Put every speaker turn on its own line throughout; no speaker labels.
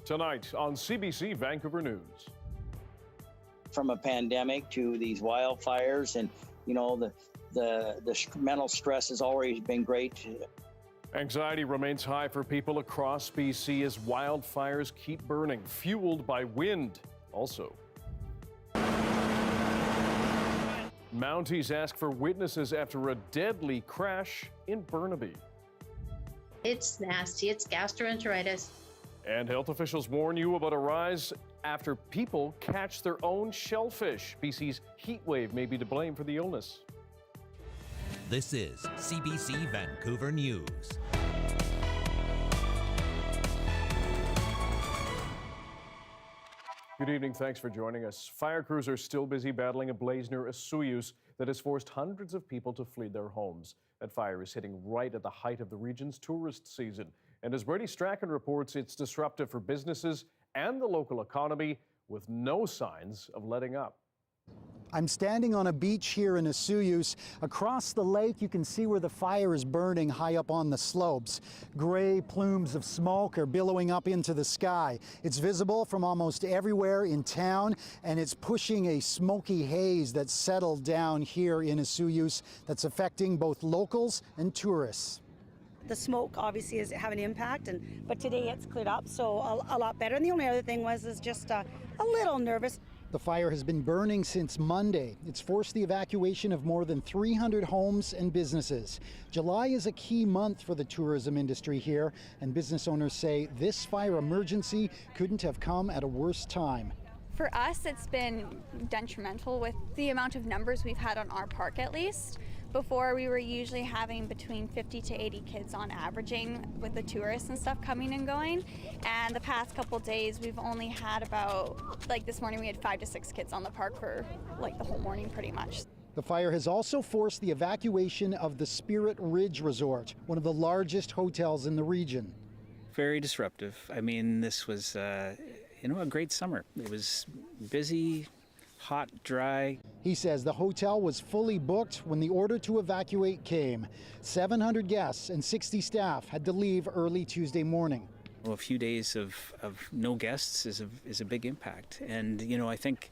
Tonight on CBC Vancouver News.
From a pandemic to these wildfires, and the mental stress has always been great.
Anxiety remains high for people across BC as wildfires keep burning, fueled by wind. Also, Mounties ask for witnesses after a deadly crash in Burnaby.
It's nasty. It's gastroenteritis.
And health officials warn you about a rise after people catch their own shellfish. BC's heat wave may be to blame for the illness.
This is CBC Vancouver News.
Good evening, thanks for joining us. Fire crews are still busy battling a blaze near Osoyoos that has forced hundreds of people to flee their homes. That fire is hitting right at the height of the region's tourist season. And as Brady Strachan reports, it's disruptive for businesses and the local economy with no signs of letting up.
I'm standing on a beach here in Osoyoos. Across the lake, you can see where the fire is burning high up on the slopes. Gray plumes of smoke are billowing up into the sky. It's visible from almost everywhere in town, and it's pushing a smoky haze that's settled down here in Osoyoos that's affecting both locals and tourists.
The smoke obviously is having an impact, but today it's cleared up, so a lot better. And the only other thing was just a little nervous.
The fire has been burning since Monday. It's forced the evacuation of more than 300 homes and businesses. July is a key month for the tourism industry here, and business owners say this fire emergency couldn't have come at a worse time.
For us, it's been detrimental with the amount of numbers we've had on our park, at least. Before, we were usually having between 50 to 80 kids on averaging with the tourists and stuff coming and going. And the past couple days, we've only had about, like this morning, we had 5 to 6 kids on the park for like the whole morning pretty much.
The fire has also forced the evacuation of the Spirit Ridge Resort, one of the largest hotels in the region.
Very disruptive. I mean, this was, a great summer. It was busy, hot, dry.
He says the hotel was fully booked when the order to evacuate came. 700 guests and 60 staff had to leave early Tuesday morning.
Well, a few days of no guests is a big impact. And, I think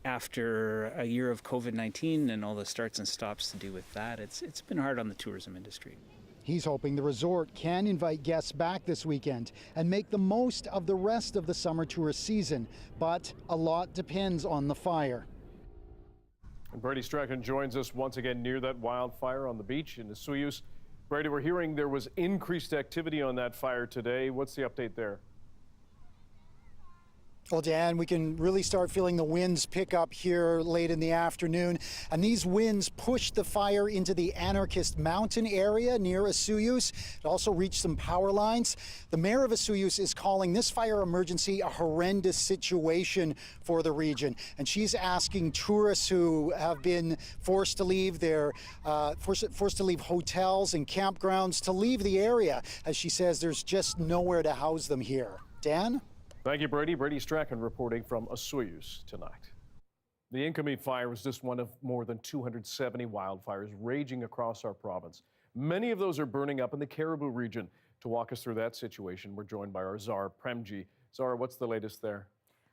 after a year of COVID-19 and all the starts and stops to do with that, it's been hard on the tourism industry.
He's hoping the resort can invite guests back this weekend and make the most of the rest of the summer tourist season. But a lot depends on the fire.
And Brady Strachan joins us once again near that wildfire on the beach in Osoyoos. Brady, we're hearing there was increased activity on that fire today. What's the update there?
Well, Dan, we can really start feeling the winds pick up here late in the afternoon. And these winds pushed the fire into the Anarchist Mountain area near Osoyoos. It also reached some power lines. The mayor of Osoyoos is calling this fire emergency a horrendous situation for the region. And she's asking tourists who have been forced to leave forced to leave hotels and campgrounds to leave the area. As she says, there's just nowhere to house them here. Dan?
Thank you, Brady. Brady Strachan reporting from Osoyoos tonight. The Inkami fire was just one of more than 270 wildfires raging across our province. Many of those are burning up in the Caribou region. To walk us through that situation, we're joined by our Zara Premji. Zara, what's the latest there?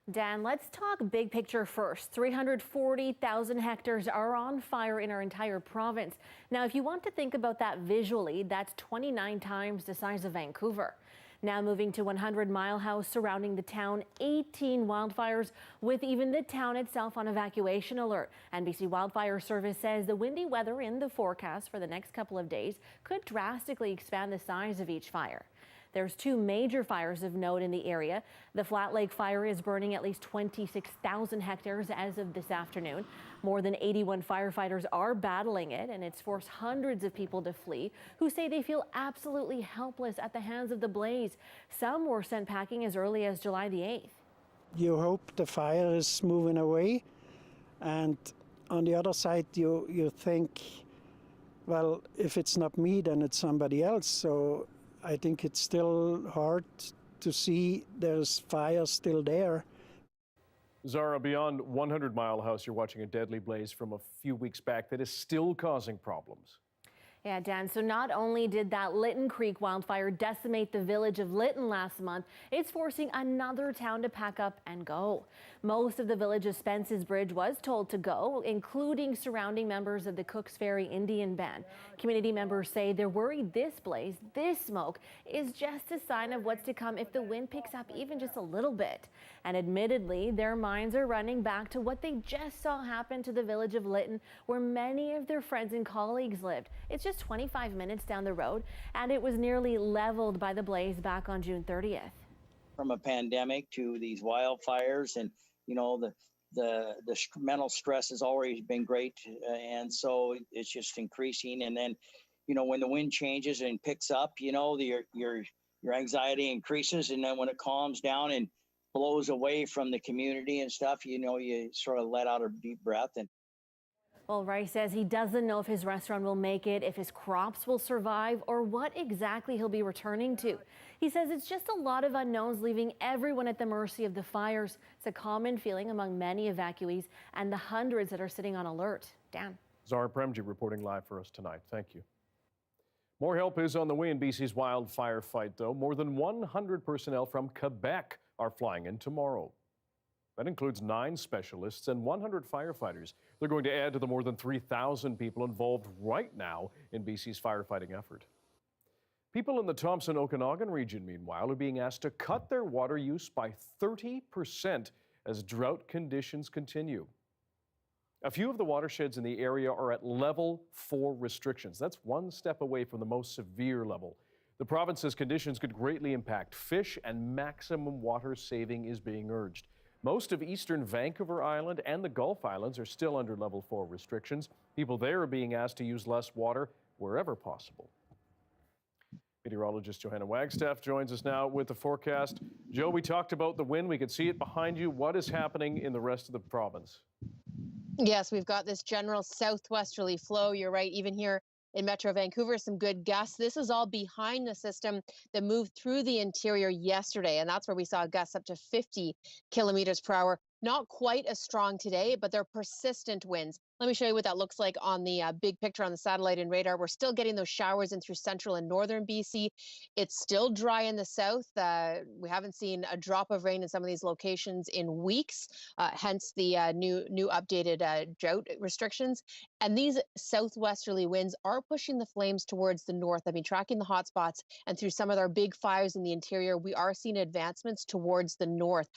Dan, let's talk big picture first. 340,000 hectares are on fire in our entire province. Now, if you want to think about that visually, that's 29 times the size of Vancouver. Now moving to 100 Mile House surrounding the town, 18 wildfires with even the town itself on evacuation alert. NBC Wildfire Service says the windy weather in the forecast for the next couple of days could drastically expand the size of each fire. There's 2 major fires of note in the area. The Flat Lake fire is burning at least 26,000 hectares as of this afternoon. More than 81 firefighters are battling it, and it's forced hundreds of people to flee who say they feel absolutely helpless at the hands of the blaze. Some were sent packing as early as July the 8th.
You hope the fire is moving away, and on the other side you think, well, if it's not me, then it's somebody else. So I think it's still hard to see there's fire still there.
Zara, beyond 100 Mile House, you're watching a deadly blaze from a few weeks back that is still causing problems.
Yeah, Dan, so not only did that Lytton Creek wildfire decimate the village of Lytton last month, it's forcing another town to pack up and go. Most of the village of Spence's Bridge was told to go, including surrounding members of the Cooks Ferry Indian Band. Community members say they're worried this blaze, this smoke, is just a sign of what's to come if the wind picks up even just a little bit. And admittedly, their minds are running back to what they just saw happen to the village of Lytton, where many of their friends and colleagues lived. It's just 25 minutes down the road, and it was nearly leveled by the blaze back on June 30th.
From a pandemic to these wildfires, and the mental stress has always been great, and so it's just increasing. And then, when the wind changes and picks up, your anxiety increases, and then when it calms down and blows away from the community and stuff, you sort of let out a deep breath. And
well, Rice says he doesn't know if his restaurant will make it, if his crops will survive, or what exactly he'll be returning to. He says it's just a lot of unknowns, leaving everyone at the mercy of the fires. It's a common feeling among many evacuees and the hundreds that are sitting on alert. Dan.
Zara Premji reporting live for us tonight. Thank you. More help is on the way in BC's wildfire fight, though. More than 100 personnel from Quebec are flying in tomorrow. That includes 9 specialists and 100 firefighters. They're going to add to the more than 3,000 people involved right now in BC's firefighting effort. People in the Thompson-Okanagan region, meanwhile, are being asked to cut their water use by 30% as drought conditions continue. A few of the watersheds in the area are at level 4 restrictions. That's one step away from the most severe level. The province's conditions could greatly impact fish, and maximum water saving is being urged. Most of eastern Vancouver Island and the Gulf Islands are still under level 4 restrictions. People there are being asked to use less water wherever possible. Meteorologist Johanna Wagstaffe joins us now with the forecast. Joe, we talked about the wind. We could see it behind you. What is happening in the rest of the province?
Yes, we've got this general southwesterly flow. You're right, even here in Metro Vancouver, some good gusts. This is all behind the system that moved through the interior yesterday, and that's where we saw gusts up to 50 kilometers per hour. Not quite as strong today, but they're persistent winds. Let me show you what that looks like on the big picture on the satellite and radar. We're still getting those showers in through central and northern BC. It's still dry in the south. We haven't seen a drop of rain in some of these locations in weeks, hence the new updated drought restrictions. And these southwesterly winds are pushing the flames towards the north. I mean, tracking the hot spots, and through some of our big fires in the interior, we are seeing advancements towards the north.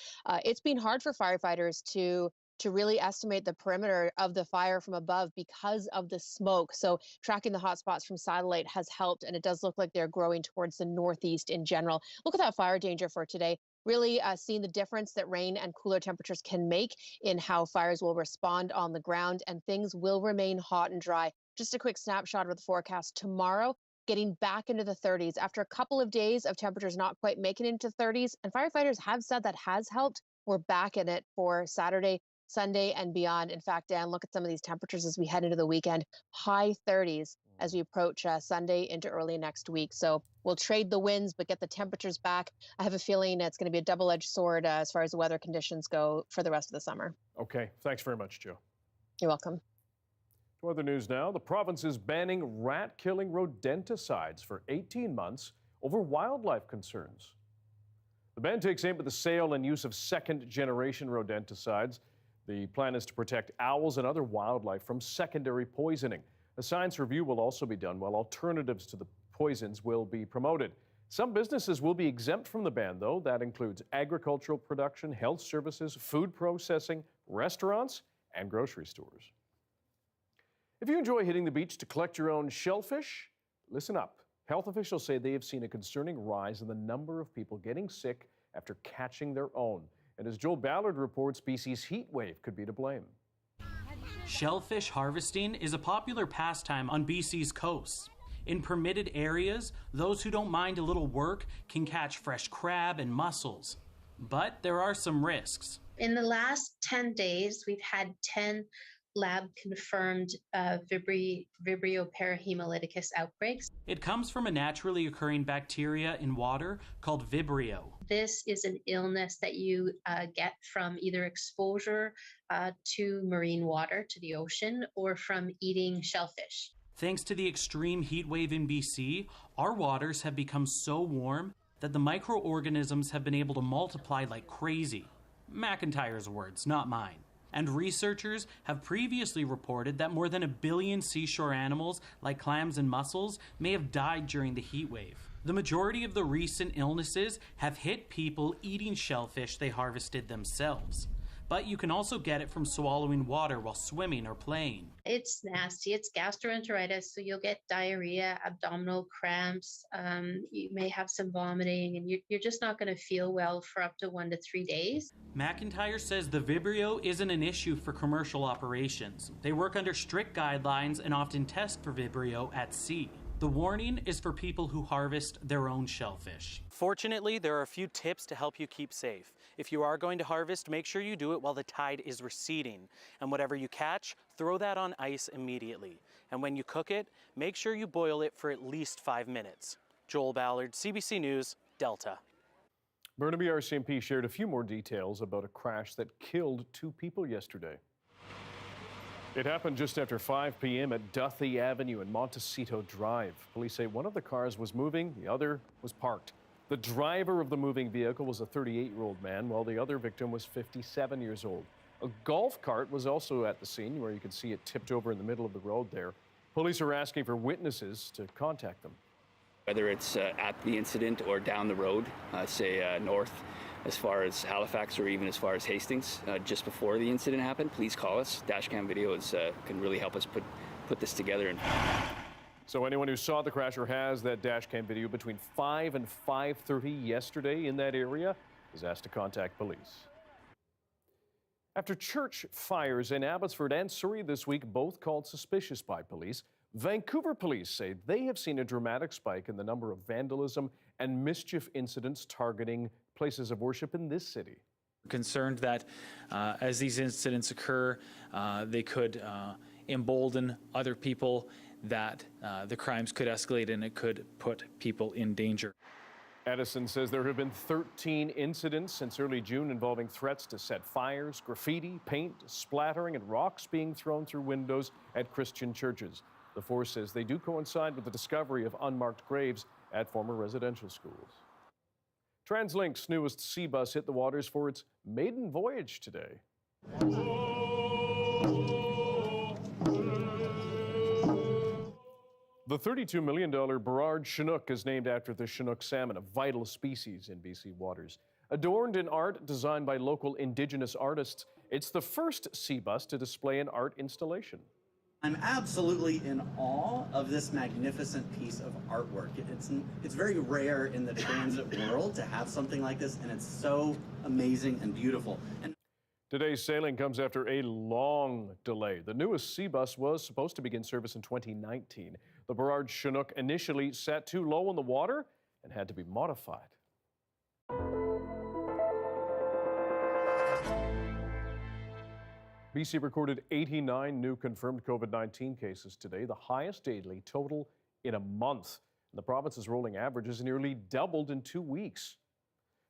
It's been hard for firefighters to really estimate the perimeter of the fire from above because of the smoke. So tracking the hotspots from satellite has helped, and it does look like they're growing towards the northeast in general. Look at that fire danger for today. Really seeing the difference that rain and cooler temperatures can make in how fires will respond on the ground, and things will remain hot and dry. Just a quick snapshot of the forecast. Tomorrow, getting back into the 30s after a couple of days of temperatures not quite making it into 30s, and firefighters have said that has helped. We're back in it for Saturday, Sunday, and beyond. In fact, Dan, look at some of these temperatures as we head into the weekend. High 30s as we approach Sunday into early next week. So we'll trade the winds, but get the temperatures back. I have a feeling it's going to be a double-edged sword as far as the weather conditions go for the rest of the summer.
Okay, thanks very much, Joe.
You're welcome.
To other news now, the province is banning rat-killing rodenticides for 18 months over wildlife concerns. The ban takes aim at the sale and use of second-generation rodenticides. The plan is to protect owls and other wildlife from secondary poisoning. A science review will also be done while alternatives to the poisons will be promoted. Some businesses will be exempt from the ban, though. That includes agricultural production, health services, food processing, restaurants, and grocery stores. If you enjoy hitting the beach to collect your own shellfish, listen up. Health officials say they have seen a concerning rise in the number of people getting sick after catching their own. And as Joel Ballard reports, BC's heat wave could be to blame.
Shellfish harvesting is a popular pastime on BC's coast. In permitted areas, those who don't mind a little work can catch fresh crab and mussels. But there are some risks.
In the last 10 days, we've had 10 lab-confirmed Vibrio parahemolyticus outbreaks.
It comes from a naturally occurring bacteria in water called Vibrio.
This is an illness that you get from either exposure to marine water, to the ocean, or from eating shellfish.
Thanks to the extreme heat wave in BC, our waters have become so warm that the microorganisms have been able to multiply like crazy. McIntyre's words, not mine. And researchers have previously reported that more than 1 billion seashore animals, like clams and mussels, may have died during the heat wave. The majority of the recent illnesses have hit people eating shellfish they harvested themselves. But you can also get it from swallowing water while swimming or playing.
It's nasty. It's gastroenteritis, so you'll get diarrhea, abdominal cramps. You may have some vomiting, and you're just not going to feel well for up to 1 to 3 days.
McIntyre says the Vibrio isn't an issue for commercial operations. They work under strict guidelines and often test for Vibrio at sea. The warning is for people who harvest their own shellfish. Fortunately, there are a few tips to help you keep safe. If you are going to harvest, make sure you do it while the tide is receding. And whatever you catch, throw that on ice immediately. And when you cook it, make sure you boil it for at least 5 minutes. Joel Ballard, CBC News, Delta.
Burnaby RCMP shared a few more details about a crash that killed 2 people yesterday. It happened just after 5 p.m. at Duthie Avenue and Montecito Drive. Police say one of the cars was moving, the other was parked. The driver of the moving vehicle was a 38-year-old man, while the other victim was 57 years old. A golf cart was also at the scene, where you could see it tipped over in the middle of the road there. Police are asking for witnesses to contact them.
Whether it's at the incident or down the road, say north, as far as Halifax or even as far as Hastings, just before the incident happened, please call us. Dashcam videos can really help us put this together.
So anyone who saw the crash or has that dashcam video between 5 and 5:30 yesterday in that area is asked to contact police. After church fires in Abbotsford and Surrey this week, both called suspicious by police, Vancouver police say they have seen a dramatic spike in the number of vandalism and mischief incidents targeting places of worship in this city.
Concerned that as these incidents occur, they could embolden other people, that the crimes could escalate and it could put people in danger.
Edison says there have been 13 incidents since early June involving threats to set fires, graffiti, paint, splattering, and rocks being thrown through windows at Christian churches. The force says they do coincide with the discovery of unmarked graves at former residential schools. TransLink's newest sea bus hit the waters for its maiden voyage today. The $32 million Barrage chinook is named after the chinook salmon, a vital species in BC waters. Adorned in art designed by local Indigenous artists, it's the first sea bus to display an art installation.
I'm absolutely in awe of this magnificent piece of artwork. It's very rare in the transit world to have something like this, and it's so amazing and beautiful.
Today's sailing comes after a long delay. The newest sea bus was supposed to begin service in 2019. The Barrage chinook initially sat too low in the water and had to be modified. BC recorded 89 new confirmed COVID-19 cases today, the highest daily total in a month. And the province's rolling average has nearly doubled in 2 weeks.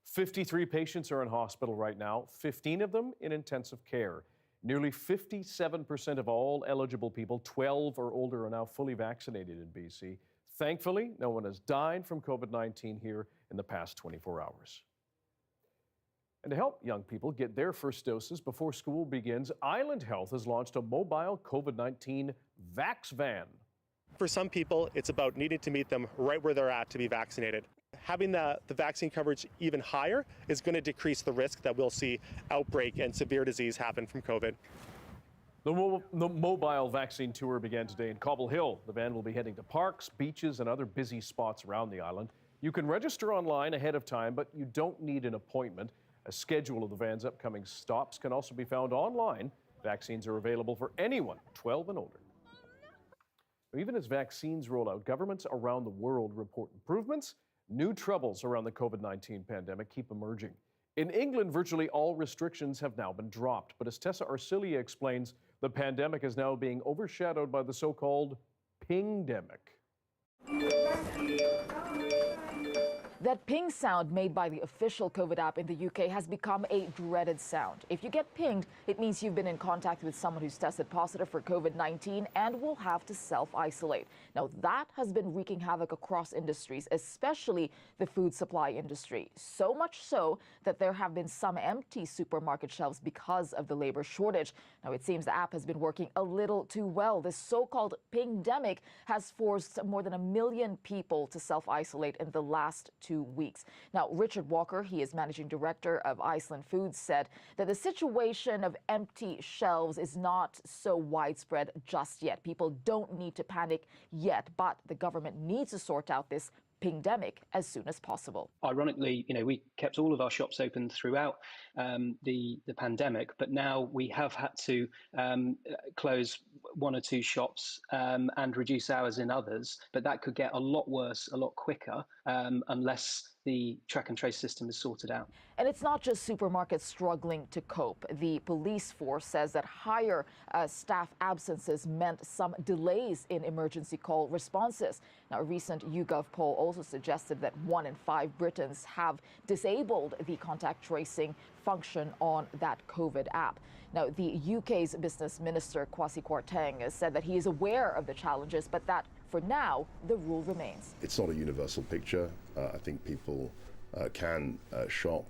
53 patients are in hospital right now, 15 of them in intensive care. Nearly 57% of all eligible people 12 or older are now fully vaccinated in BC. Thankfully, no one has died from COVID-19 here in the past 24 hours. And to help young people get their first doses before school begins, Island Health has launched a mobile COVID-19 Vax Van.
For some people, it's about needing to meet them right where they're at to be vaccinated. Having the vaccine coverage even higher is going to decrease the risk that we'll see outbreak and severe disease happen from COVID.
The mobile vaccine tour began today in Cobble Hill. The van will be heading to parks, beaches, and other busy spots around the island. You can register online ahead of time, but you don't need an appointment. A schedule of the van's upcoming stops can also be found online. Vaccines are available for anyone 12 and older. Even as vaccines roll out, governments around the world report improvements. New troubles around the COVID-19 pandemic keep emerging. In England, virtually all restrictions have now been dropped. But as Tessa Arcilia explains, the pandemic is now being overshadowed by the so-called pingdemic.
That ping sound made by the official COVID app in the UK has become a dreaded sound. If you get pinged, it means you've been in contact with someone who's tested positive for COVID-19 and will have to self-isolate. Now, that has been wreaking havoc across industries, especially the food supply industry. So much so that there have been some empty supermarket shelves because of the labor shortage. Now, it seems the app has been working a little too well. This so-called pingdemic has forced more than 1 million people to self-isolate in the last 2 weeks. Now, Richard Walker, he is managing director of Iceland Foods, said that the situation of empty shelves is not so widespread just yet. People don't need to panic yet, but the government needs to sort out this pingdemic as soon as possible.
Ironically, we kept all of our shops open throughout the pandemic, but now we have had to close 1 or 2 shops and reduce hours in others. But that could get a lot worse, a lot quicker, unless the track and trace system is sorted out.
And it's not just supermarkets struggling to cope. The police force says that higher staff absences meant some delays in emergency call responses. Now, a recent YouGov poll also suggested that 1 in 5 Britons have disabled the contact tracing function on that COVID app. Now, the UK's business minister, Kwasi Kwarteng, said that he is aware of the challenges, but that for now, the rule remains.
It's not a universal picture. I think people can shop,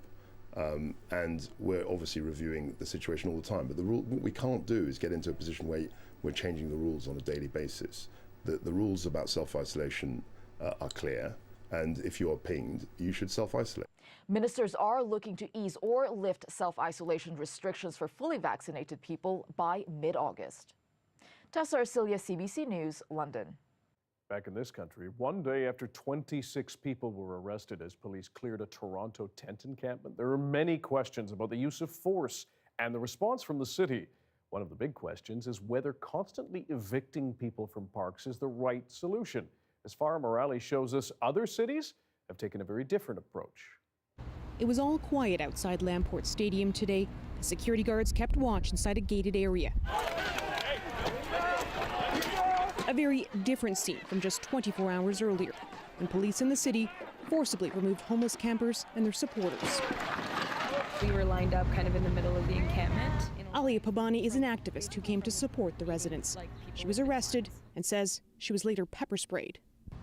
and we're obviously reviewing the situation all the time. But what we can't do is get into a position where we're changing the rules on a daily basis. The rules about self-isolation are clear, and if you are pinged, you should self-isolate.
Ministers are looking to ease or lift self-isolation restrictions for fully vaccinated people by mid-August. Tessa Arcilia, CBC News, London.
Back in this country, one day after 26 people were arrested as police cleared a Toronto tent encampment, there are many questions about the use of force and the response from the city. One of the big questions is whether constantly evicting people from parks is the right solution. As Farah Morales shows us, other cities have taken a very different approach.
It was all quiet outside Lamport Stadium today. The security guards kept watch inside a gated area. A very different scene from just 24 hours earlier, when police in the city forcibly removed homeless campers and their supporters.
We were lined up kind of in the middle of the encampment.
Alia Pabani is an activist who came to support the residents. She was arrested and says she was later pepper sprayed.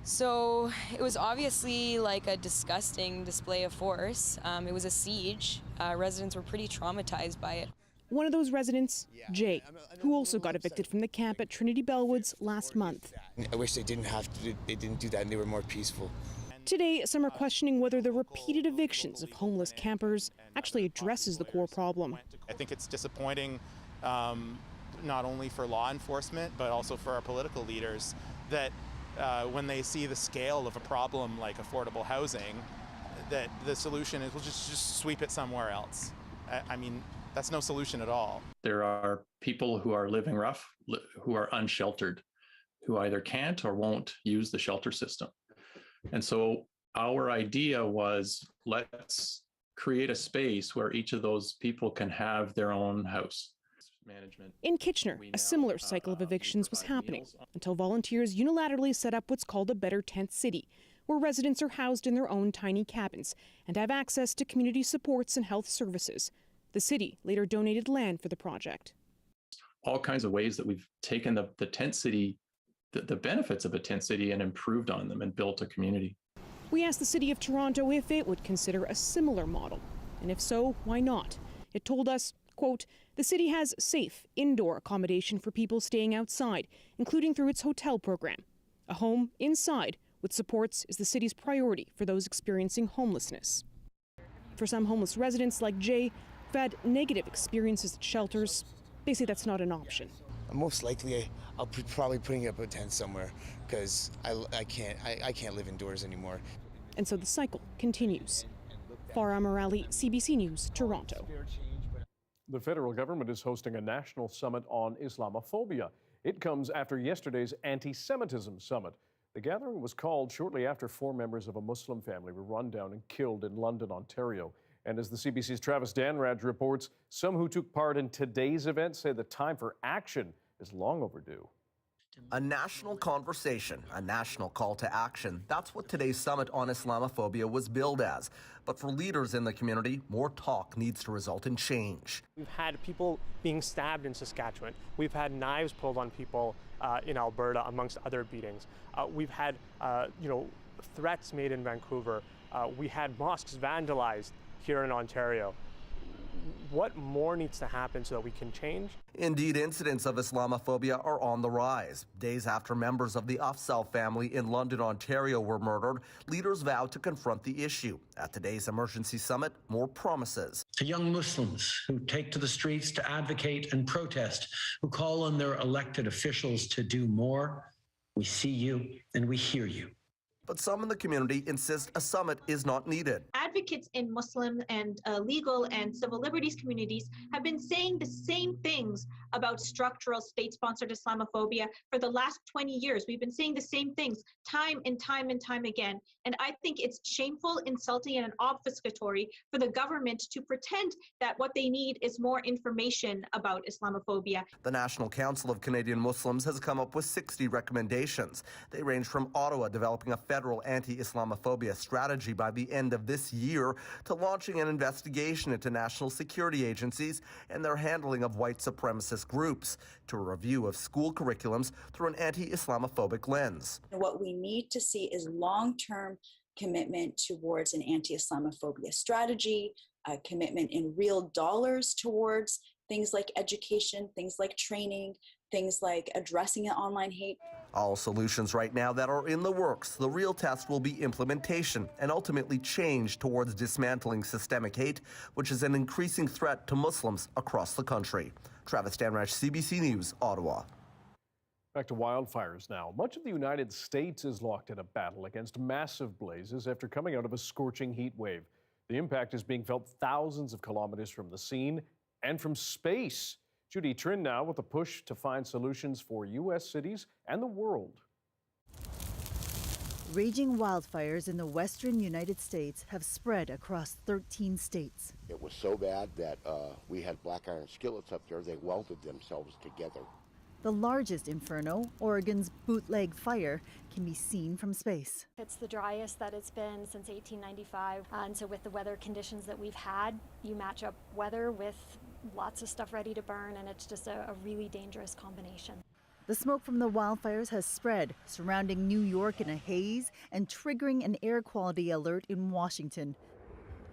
So it was obviously like a disgusting display of force. It was a siege. Residents were pretty traumatized by it.
One of those residents, Jay, who also got evicted from the camp at Trinity Bellwoods last month.
I wish they didn't have to. They didn't do that, and they were more peaceful.
Today, some are questioning whether the repeated evictions of homeless campers actually addresses the core problem.
I think it's disappointing, not only for law enforcement, but also for our political leaders, that when they see the scale of a problem like affordable housing, that the solution is we'll just sweep it somewhere else. I mean, that's no solution at all.
There are people who are living rough, who are unsheltered, who either can't or won't use the shelter system. And so our idea was, let's create a space where each of those people can have their own house. Management.
In Kitchener, a similar cycle of evictions was happening until volunteers unilaterally set up what's called a Better Tent City, where residents are housed in their own tiny cabins and have access to community supports and health services. The city later donated land for the project.
All kinds of ways that we've taken the tent city, the benefits of a tent city, and improved on them and built a community.
We asked the City of Toronto if it would consider a similar model, and if so, why not? It told us, quote, the city has safe indoor accommodation for people staying outside, including through its hotel program. A home inside with supports is the city's priority for those experiencing homelessness. For some homeless residents like Jay, who've had negative experiences at shelters, they say that's not an option.
Most likely, I'll be probably putting up a tent somewhere because I can't live indoors anymore.
And so the cycle continues. Farah Morales, CBC News, Toronto.
The federal government is hosting a national summit on Islamophobia. It comes after yesterday's anti-Semitism summit. The gathering was called shortly after 4 members of a Muslim family were run down and killed in London, Ontario. And as the CBC's Travis Danraj reports, some who took part in today's event say the time for action is long overdue.
A national conversation, a national call to action. That's what today's summit on Islamophobia was billed as. But for leaders in the community, more talk needs to result in change.
We've had people being stabbed in Saskatchewan. We've had knives pulled on people in Alberta, amongst other beatings. We've had, threats made in Vancouver. We had mosques vandalized here in Ontario. What more needs to happen so that we can change?
Indeed, incidents of Islamophobia are on the rise. Days after members of the Afzal family in London, Ontario were murdered, leaders vowed to confront the issue. At today's emergency summit, more promises.
To young Muslims who take to the streets to advocate and protest, who call on their elected officials to do more, we see you and we hear you.
But some in the community insist a summit is not needed.
Advocates in Muslim and legal and civil liberties communities have been saying the same things about structural state-sponsored Islamophobia for the last 20 years. We've been saying the same things time and time and time again. And I think it's shameful, insulting, and obfuscatory for the government to pretend that what they need is more information about Islamophobia.
The National Council of Canadian Muslims has come up with 60 recommendations. They range from Ottawa developing a federal anti-Islamophobia strategy by the end of this year to launching an investigation into national security agencies and their handling of white supremacist groups, to a review of school curriculums through an anti-Islamophobic lens.
What we need to see is long-term commitment towards an anti-Islamophobia strategy, a commitment in real dollars towards things like education, things like training, things like addressing online hate.
All solutions right now that are in the works. The real test will be implementation and ultimately change towards dismantling systemic hate, which is an increasing threat to Muslims across the country. Travis Stanrach, CBC News, Ottawa.
Back to wildfires now. Much of the United States is locked in a battle against massive blazes after coming out of a scorching heat wave. The impact is being felt thousands of kilometers from the scene and from space. Judy Trin now with a push to find solutions for U.S. cities and the world.
Raging wildfires in the western United States have spread across 13 states.
It was so bad that we had black iron skillets up there. They welded themselves together.
The largest inferno, Oregon's Bootleg Fire, can be seen from space.
It's the driest that it's been since 1895. And so with the weather conditions that we've had, you match up weather with lots of stuff ready to burn, and it's just a really dangerous combination.
The smoke from the wildfires has spread, surrounding New York in a haze and triggering an air quality alert in Washington.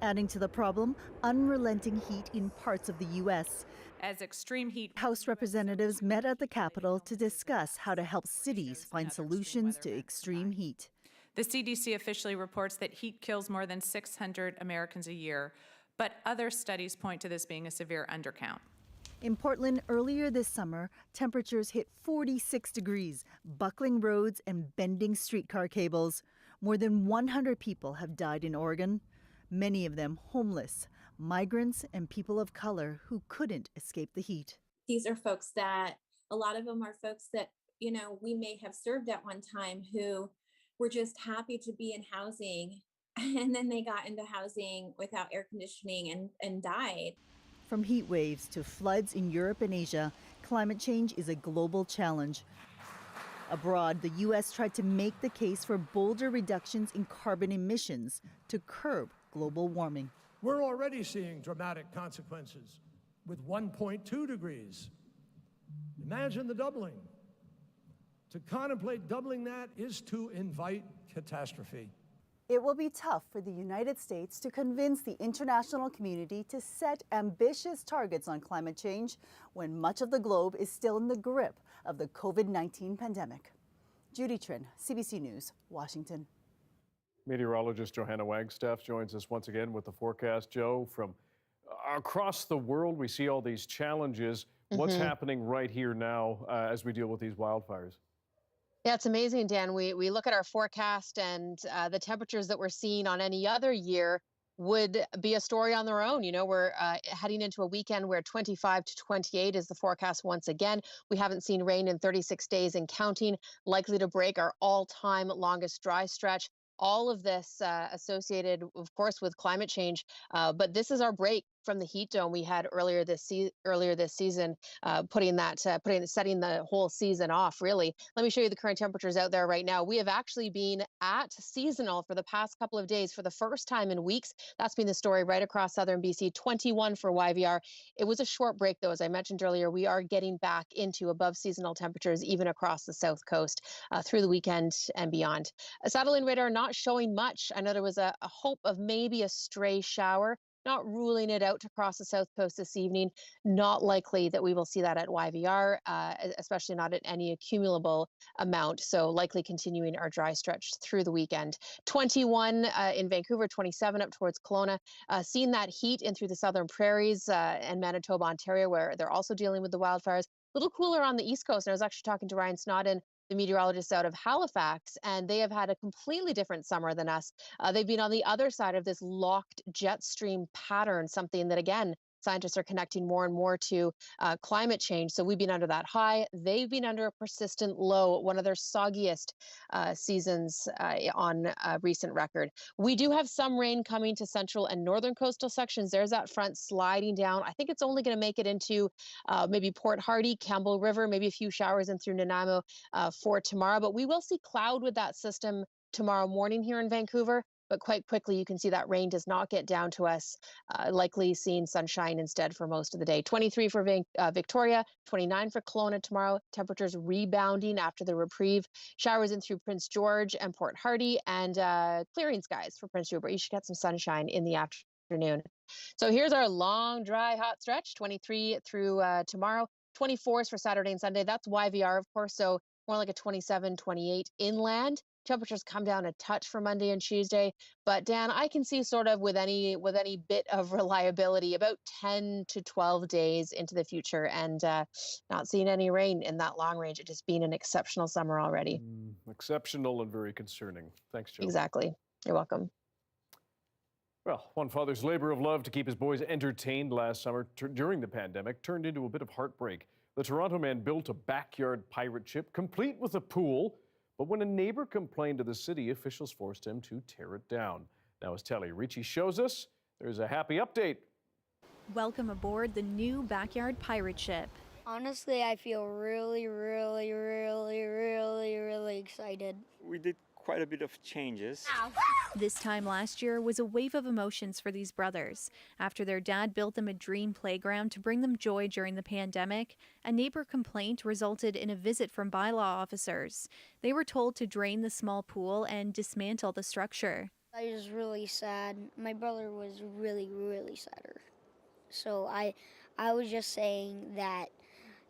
Adding to the problem, unrelenting heat in parts of the U.S.
As extreme heat.
House representatives met at the Capitol to discuss how to help cities find solutions to extreme heat.
The CDC officially reports that heat kills more than 600 Americans a year, but other studies point to this being a severe undercount.
In Portland earlier this summer, temperatures hit 46 degrees, buckling roads and bending streetcar cables. More than 100 people have died in Oregon, many of them homeless, migrants and people of color who couldn't escape the heat.
These are folks that, a lot of them are folks that, we may have served at one time who were just happy to be in housing, and then they got into housing without air conditioning and died.
From heat waves to floods in Europe and Asia, climate change is a global challenge. Abroad, the U.S. tried to make the case for bolder reductions in carbon emissions to curb global warming.
We're already seeing dramatic consequences with 1.2 degrees. Imagine the doubling. To contemplate doubling that is to invite catastrophe.
It will be tough for the United States to convince the international community to set ambitious targets on climate change when much of the globe is still in the grip of the COVID-19 pandemic. Judy Trin, CBC News, Washington.
Meteorologist Johanna Wagstaffe joins us once again with the forecast. Joe, from across the world, we see all these challenges. What's happening right here now as we deal with these wildfires?
Yeah, it's amazing, Dan. We look at our forecast, and the temperatures that we're seeing on any other year would be a story on their own. We're heading into a weekend where 25 to 28 is the forecast once again. We haven't seen rain in 36 days and counting, likely to break our all-time longest dry stretch. All of this associated, of course, with climate change. But this is our break from the heat dome we had earlier this season, setting the whole season off, really. Let me show you the current temperatures out there right now. We have actually been at seasonal for the past couple of days for the first time in weeks. That's been the story right across southern BC. 21 for YVR. It was a short break, though. As I mentioned earlier, we are getting back into above seasonal temperatures even across the south coast through the weekend and beyond. A satellite radar not showing much. I know there was a hope of maybe a stray shower. Not ruling it out to cross the south coast this evening. Not likely that we will see that at YVR, especially not at any accumulable amount. So likely continuing our dry stretch through the weekend. 21 in Vancouver, 27 up towards Kelowna. Seeing that heat in through the southern prairies and Manitoba, Ontario, where they're also dealing with the wildfires. A little cooler on the east coast. And I was actually talking to Ryan Snodden, the meteorologist out of Halifax, and they have had a completely different summer than us. They've been on the other side of this locked jet stream pattern, something that, again, scientists are connecting more and more to climate change. So we've been under that high. They've been under a persistent low, one of their soggiest seasons on recent record. We do have some rain coming to central and northern coastal sections. There's that front sliding down. I think it's only going to make it into maybe Port Hardy, Campbell River, maybe a few showers in through Nanaimo for tomorrow. But we will see cloud with that system tomorrow morning here in Vancouver. But quite quickly, you can see that rain does not get down to us, likely seeing sunshine instead for most of the day. 23 for Victoria, 29 for Kelowna tomorrow. Temperatures rebounding after the reprieve. Showers in through Prince George and Port Hardy, and clearing skies for Prince Rupert. You should get some sunshine in the afternoon. So here's our long, dry, hot stretch, 23 through tomorrow. 24s for Saturday and Sunday. That's YVR, of course, so more like a 27, 28 inland. Temperatures come down a touch for Monday and Tuesday, but Dan, I can see sort of with any bit of reliability about 10 to 12 days into the future, and not seeing any rain in that long range. It just been an exceptional summer already.
Exceptional and very concerning. Thanks, Joe.
Exactly. You're welcome.
Well, one father's labor of love to keep his boys entertained last summer during the pandemic turned into a bit of heartbreak. The Toronto man built a backyard pirate ship complete with a pool. But when a neighbor complained to the city, officials forced him to tear it down. Now, as Tally Ricci shows us, there's a happy update.
Welcome aboard the new backyard pirate ship.
Honestly, I feel really excited.
We did quite a bit of changes.
This time last year was a wave of emotions for these brothers. After their dad built them a dream playground to bring them joy during the pandemic, a neighbor complaint resulted in a visit from bylaw officers. They were told to drain the small pool and dismantle the structure.
I was really sad. My brother was really sadder. So I was just saying that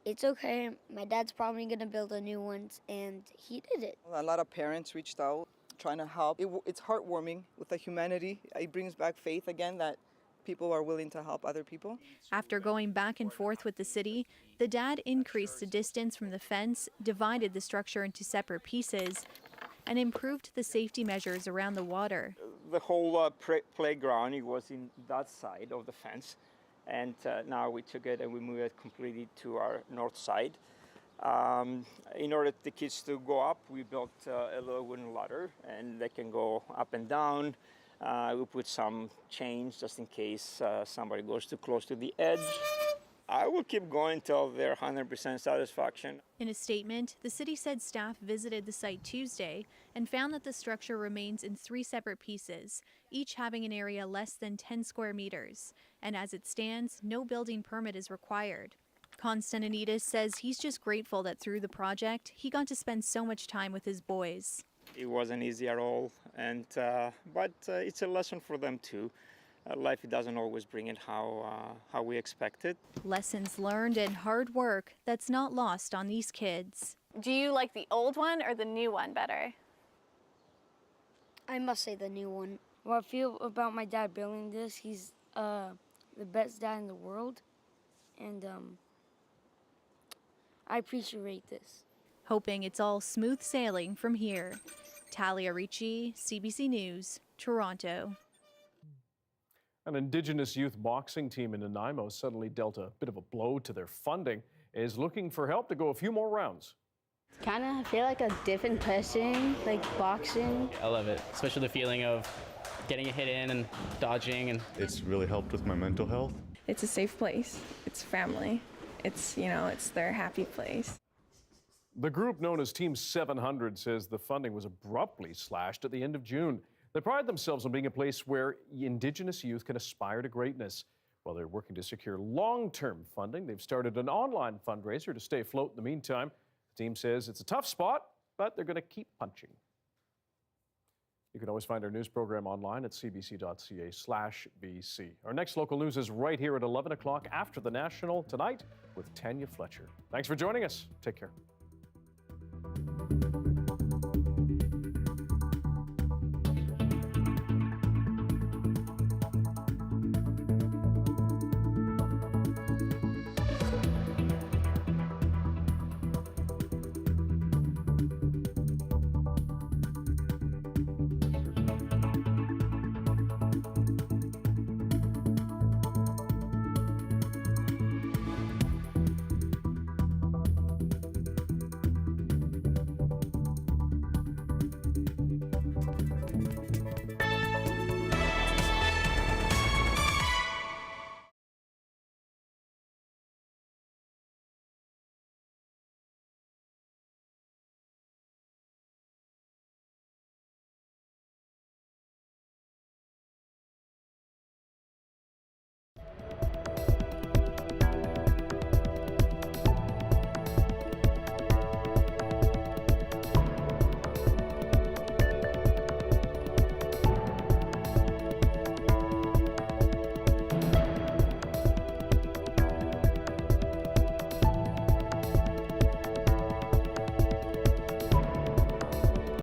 it's okay. My dad's probably going to build a new one, and he did it.
A lot of parents reached out, trying to help. It's heartwarming with the humanity. It brings back faith again that people are willing to help other people.
After going back and forth with the city, the dad increased the distance from the fence, divided the structure into separate pieces, and improved the safety measures around the water.
The whole playground, it was in that side of the fence. And now we took it and we moved it completely to our north side. In order for the kids to go up, we built a little wooden ladder, and they can go up and down. We put some chains just in case somebody goes too close to the edge. I will keep going until they're 100% satisfaction.
In a statement, the city said staff visited the site Tuesday and found that the structure remains in 3 separate pieces, each having an area less than 10 square meters. And as it stands, no building permit is required. Constantinides says he's just grateful that through the project, he got to spend so much time with his boys.
It wasn't easy at all, but it's a lesson for them too. Life doesn't always bring it how we expect it.
Lessons learned and hard work that's not lost on these kids.
Do you like the old one or the new one better?
I must say the new one. What I feel about my dad building this, he's the best dad in the world, and I appreciate this.
Hoping it's all smooth sailing from here. Talia Ricci, CBC News, Toronto.
An Indigenous youth boxing team in Nanaimo suddenly dealt a bit of a blow to their funding, is looking for help to go a few more rounds.
Kind of feel like a different person, like boxing.
I love it, especially the feeling of getting a hit in and dodging. And
it's really helped with my mental health.
It's a safe place. It's family. It's, it's their happy place.
The group known as Team 700 says the funding was abruptly slashed at the end of June. They pride themselves on being a place where Indigenous youth can aspire to greatness. While they're working to secure long-term funding, they've started an online fundraiser to stay afloat in the meantime. The team says it's a tough spot, but they're going to keep punching. You can always find our news program online at cbc.ca/BC. Our next local news is right here at 11 o'clock after the National tonight with Tanya Fletcher. Thanks for joining us. Take care.